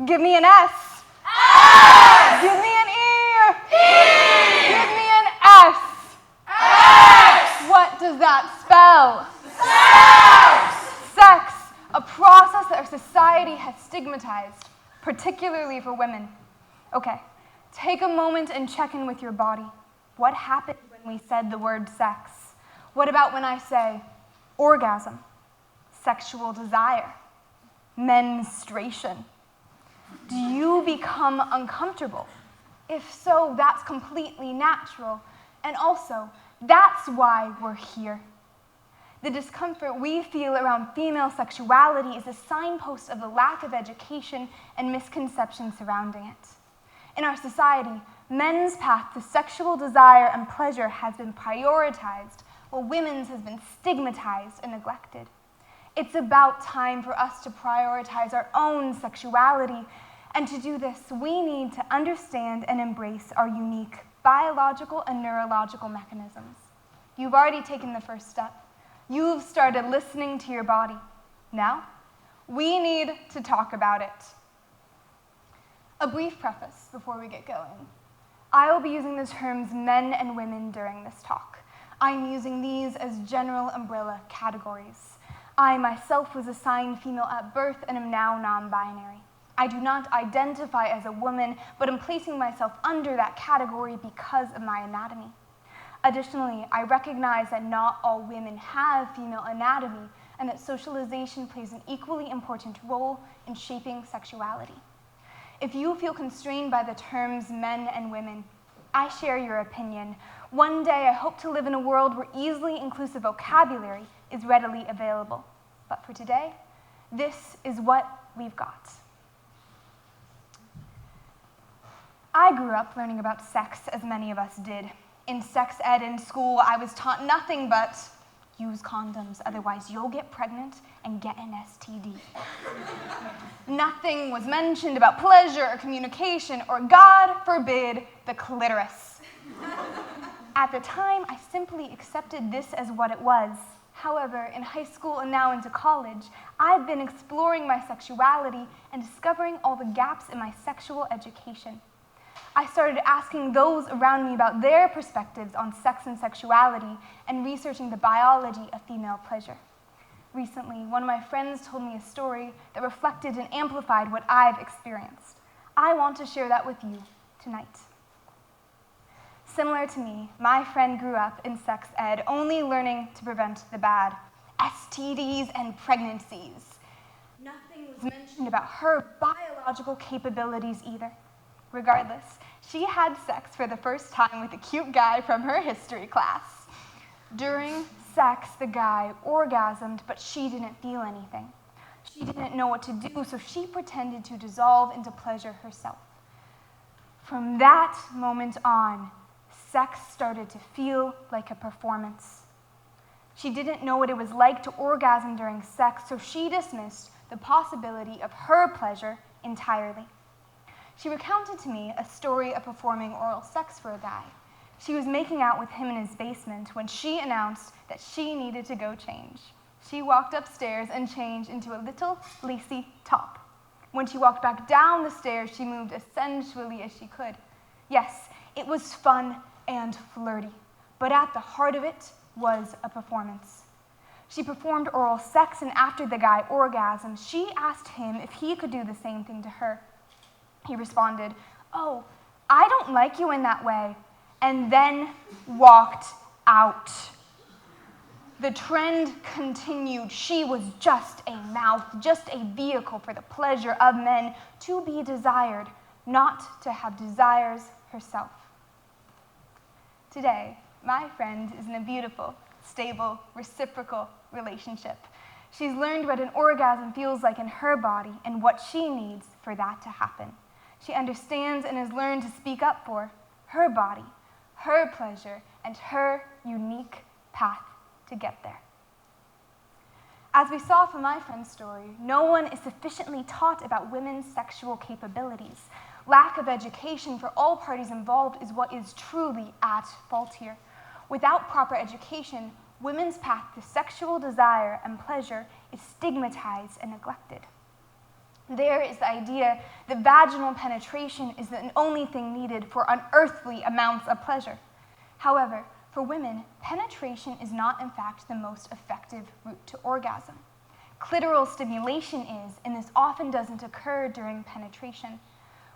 Give me an S. S. Give me an E. E. Give me an S. S. What does that spell? Sex. Sex, a process that our society has stigmatized, particularly for women. Okay, take a moment and check in with your body. What happened when we said the word sex? What about when I say orgasm, sexual desire, menstruation? Do you become uncomfortable? If so, that's completely natural. And also, that's why we're here. The discomfort we feel around female sexuality is a signpost of the lack of education and misconceptions surrounding it. In our society, men's path to sexual desire and pleasure has been prioritized, while women's has been stigmatized and neglected. It's about time for us to prioritize our own sexuality, and to do this, we need to understand and embrace our unique biological and neurological mechanisms. You've already taken the first step. You've started listening to your body. Now, we need to talk about it. A brief preface before we get going. I will be using the terms men and women during this talk. I'm using these as general umbrella categories. I myself was assigned female at birth and am now non-binary. I do not identify as a woman, but am placing myself under that category because of my anatomy. Additionally, I recognize that not all women have female anatomy and that socialization plays an equally important role in shaping sexuality. If you feel constrained by the terms men and women, I share your opinion. One day, I hope to live in a world where easily inclusive vocabulary is readily available. But for today, this is what we've got. I grew up learning about sex, as many of us did. In sex ed in school, I was taught nothing but use condoms, otherwise you'll get pregnant and get an STD. Nothing was mentioned about pleasure or communication or, God forbid, the clitoris. At the time, I simply accepted this as what it was. However, in high school and now into college, I've been exploring my sexuality and discovering all the gaps in my sexual education. I started asking those around me about their perspectives on sex and sexuality and researching the biology of female pleasure. Recently, one of my friends told me a story that reflected and amplified what I've experienced. I want to share that with you tonight. Similar to me, my friend grew up in sex ed, only learning to prevent the bad, STDs and pregnancies. Nothing was mentioned about her biological capabilities either. Regardless, she had sex for the first time with a cute guy from her history class. During sex, the guy orgasmed, but she didn't feel anything. She didn't know what to do, so she pretended to dissolve into pleasure herself. From that moment on, sex started to feel like a performance. She didn't know what it was like to orgasm during sex, so she dismissed the possibility of her pleasure entirely. She recounted to me a story of performing oral sex for a guy. She was making out with him in his basement when she announced that she needed to go change. She walked upstairs and changed into a little lacy top. When she walked back down the stairs, she moved as sensually as she could. Yes, it was fun and flirty, but at the heart of it was a performance. She performed oral sex, and after the guy orgasmed, she asked him if he could do the same thing to her. He responded, "Oh, I don't like you in that way," and then walked out. The trend continued. She was just a mouth, just a vehicle for the pleasure of men to be desired, not to have desires herself. Today, my friend is in a beautiful, stable, reciprocal relationship. She's learned what an orgasm feels like in her body and what she needs for that to happen. She understands and has learned to speak up for her body, her pleasure, and her unique path to get there. As we saw from my friend's story, no one is sufficiently taught about women's sexual capabilities. Lack of education for all parties involved is what is truly at fault here. Without proper education, women's path to sexual desire and pleasure is stigmatized and neglected. There is the idea that vaginal penetration is the only thing needed for unearthly amounts of pleasure. However, for women, penetration is not in fact the most effective route to orgasm. Clitoral stimulation is, and this often doesn't occur during penetration.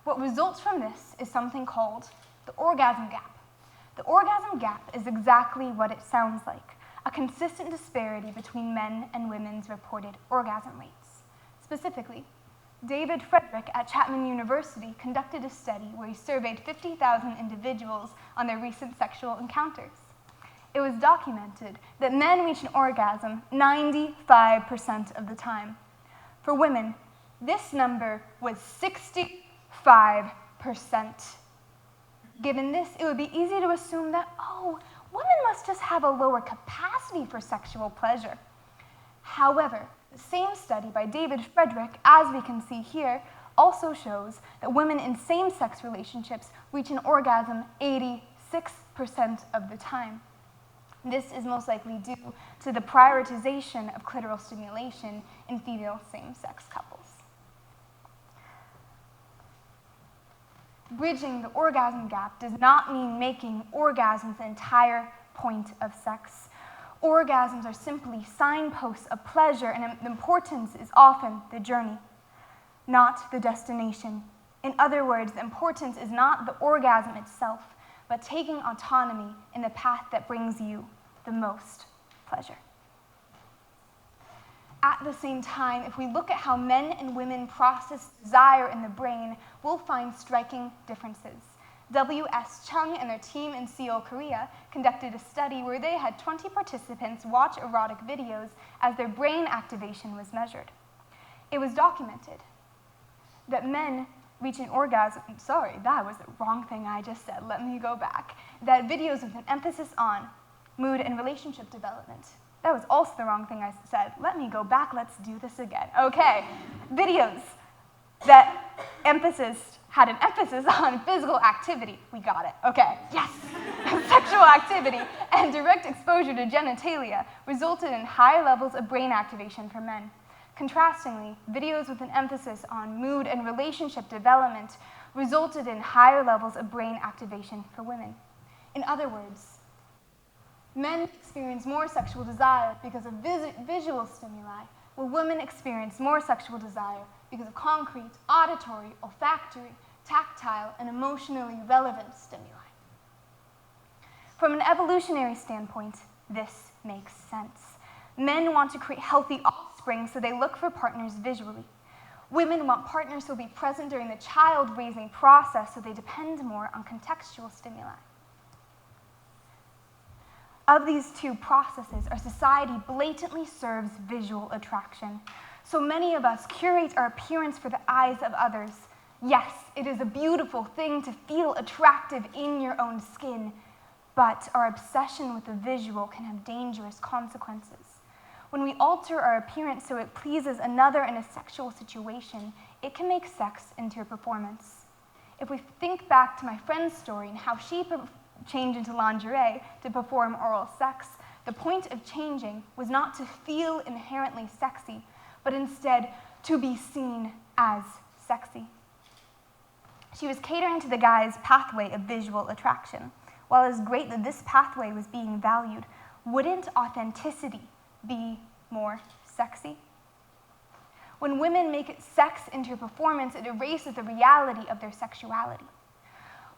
What results from this is something called the orgasm gap. The orgasm gap is exactly what it sounds like, a consistent disparity between men and women's reported orgasm rates. Specifically, David Frederick at Chapman University conducted a study where he surveyed 50,000 individuals on their recent sexual encounters. It was documented that men reach an orgasm 95% of the time. For women, this number was 65%. Given this, it would be easy to assume that, oh, women must just have a lower capacity for sexual pleasure. However, the same study by David Frederick, as we can see here, also shows that women in same-sex relationships reach an orgasm 86% of the time. This is most likely due to the prioritization of clitoral stimulation in female same-sex couples. Bridging the orgasm gap does not mean making orgasms the entire point of sex. Orgasms are simply signposts of pleasure, and the importance is often the journey, not the destination. In other words, the importance is not the orgasm itself, but taking autonomy in the path that brings you the most pleasure. At the same time, if we look at how men and women process desire in the brain, we'll find striking differences. W.S. Chung and their team in Seoul, Korea, conducted a study where they had 20 participants watch erotic videos as their brain activation was measured. It was documented that men reach an orgasm. Sorry, that was the wrong thing I just said. Let me go back. That videos with an emphasis on mood and relationship development. That was also the wrong thing I said. Let me go back. Let's do this again. Okay. Videos that had an emphasis on physical activity. We got it. Okay. Yes. Sexual activity and direct exposure to genitalia resulted in high levels of brain activation for men. Contrastingly, videos with an emphasis on mood and relationship development resulted in higher levels of brain activation for women. In other words, men experience more sexual desire because of visual stimuli, while women experience more sexual desire because of concrete, auditory, olfactory, tactile, and emotionally relevant stimuli. From an evolutionary standpoint, this makes sense. Men want to create healthy offspring, so they look for partners visually. Women want partners who will be present during the child-raising process, so they depend more on contextual stimuli. Of these two processes, our society blatantly serves visual attraction. So many of us curate our appearance for the eyes of others. Yes, it is a beautiful thing to feel attractive in your own skin, but our obsession with the visual can have dangerous consequences. When we alter our appearance so it pleases another in a sexual situation, it can make sex into a performance. If we think back to my friend's story and how she changed into lingerie to perform oral sex, the point of changing was not to feel inherently sexy, but instead to be seen as sexy. She was catering to the guy's pathway of visual attraction. While it was great that this pathway was being valued, wouldn't authenticity be more sexy? When women make sex into a performance, it erases the reality of their sexuality.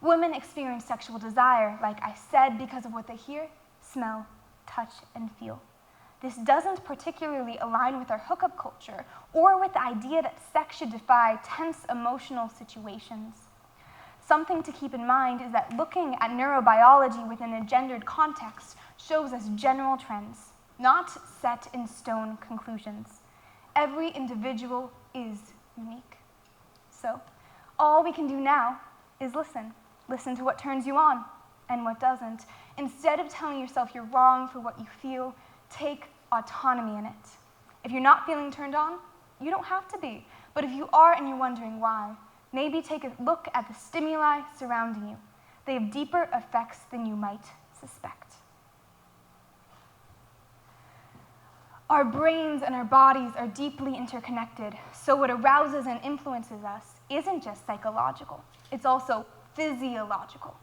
Women experience sexual desire, like I said, because of what they hear, smell, touch, and feel. This doesn't particularly align with our hookup culture or with the idea that sex should defy tense emotional situations. Something to keep in mind is that looking at neurobiology within a gendered context shows us general trends, not set in stone conclusions. Every individual is unique. So, all we can do now is listen. Listen to what turns you on and what doesn't. Instead of telling yourself you're wrong for what you feel, take autonomy in it. If you're not feeling turned on, you don't have to be. But if you are and you're wondering why, maybe take a look at the stimuli surrounding you. They have deeper effects than you might suspect. Our brains and our bodies are deeply interconnected, so what arouses and influences us isn't just psychological, it's also physiological.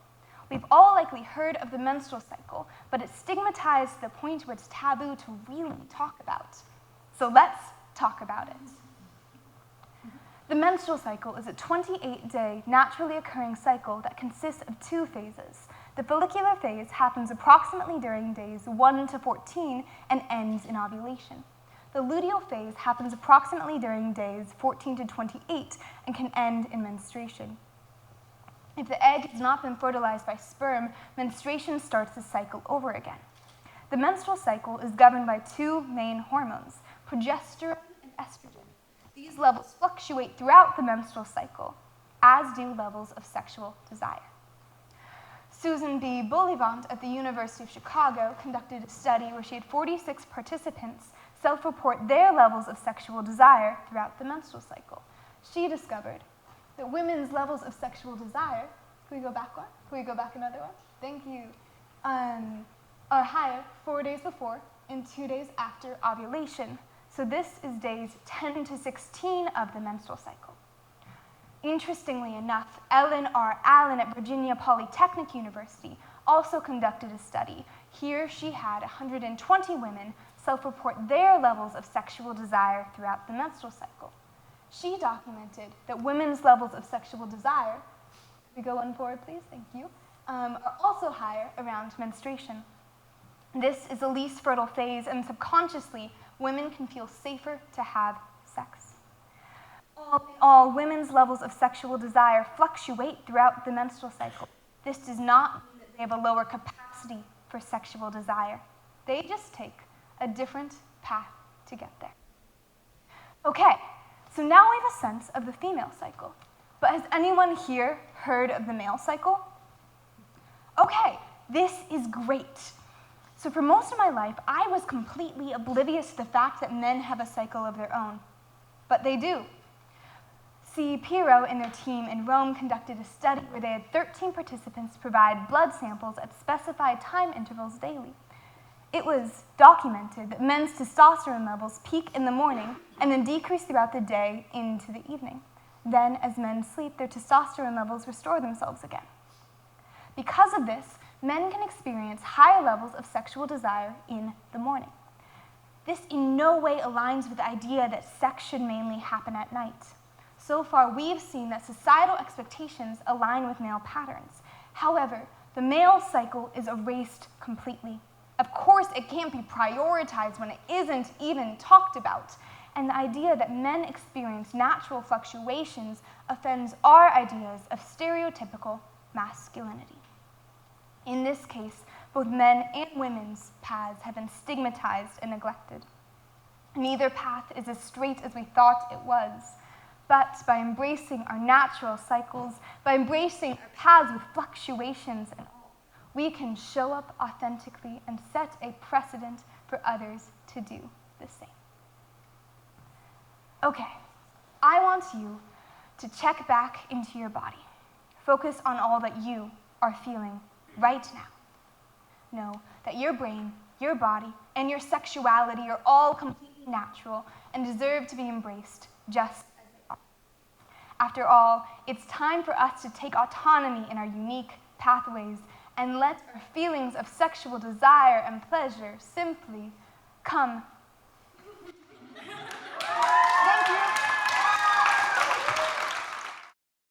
We've all likely heard of the menstrual cycle, but it's stigmatized to the point where it's taboo to really talk about. So let's talk about it. The menstrual cycle is a 28-day naturally occurring cycle that consists of 2 phases. The follicular phase happens approximately during days 1 to 14 and ends in ovulation. The luteal phase happens approximately during days 14 to 28 and can end in menstruation. If the egg has not been fertilized by sperm, menstruation starts the cycle over again. The menstrual cycle is governed by 2 main hormones, progesterone and estrogen. These levels fluctuate throughout the menstrual cycle, as do levels of sexual desire. Susan B. Bullivant at the University of Chicago conducted a study where she had 46 participants self-report their levels of sexual desire throughout the menstrual cycle. She discovered that women's levels of sexual desire, can we go back one? Can we go back another one? Thank you. Are higher 4 days before and 2 days after ovulation. So this is days 10 to 16 of the menstrual cycle. Interestingly enough, Ellen R. Allen at Virginia Polytechnic University also conducted a study. Here she had 120 women self-report their levels of sexual desire throughout the menstrual cycle. She documented that women's levels of sexual desire, we go one forward please, thank you, are also higher around menstruation. This is the least fertile phase, and subconsciously, women can feel safer to have sex. All women's levels of sexual desire fluctuate throughout the menstrual cycle. This does not mean that they have a lower capacity for sexual desire. They just take a different path to get there. Okay, so now we have a sense of the female cycle. But has anyone here heard of the male cycle? Okay, this is great. So for most of my life, I was completely oblivious to the fact that men have a cycle of their own. But they do. C. Pirro and their team in Rome conducted a study where they had 13 participants provide blood samples at specified time intervals daily. It was documented that men's testosterone levels peak in the morning and then decrease throughout the day into the evening. Then, as men sleep, their testosterone levels restore themselves again. Because of this, men can experience higher levels of sexual desire in the morning. This in no way aligns with the idea that sex should mainly happen at night. So far, we've seen that societal expectations align with male patterns. However, the male cycle is erased completely. Of course, it can't be prioritized when it isn't even talked about. And the idea that men experience natural fluctuations offends our ideas of stereotypical masculinity. In this case, both men and women's paths have been stigmatized and neglected. Neither path is as straight as we thought it was. But by embracing our natural cycles, by embracing our paths with fluctuations and all, we can show up authentically and set a precedent for others to do the same. Okay, I want you to check back into your body. Focus on all that you are feeling right now. Know that your brain, your body, and your sexuality are all completely natural and deserve to be embraced just as they are. After all, it's time for us to take autonomy in our unique pathways and let our feelings of sexual desire and pleasure simply come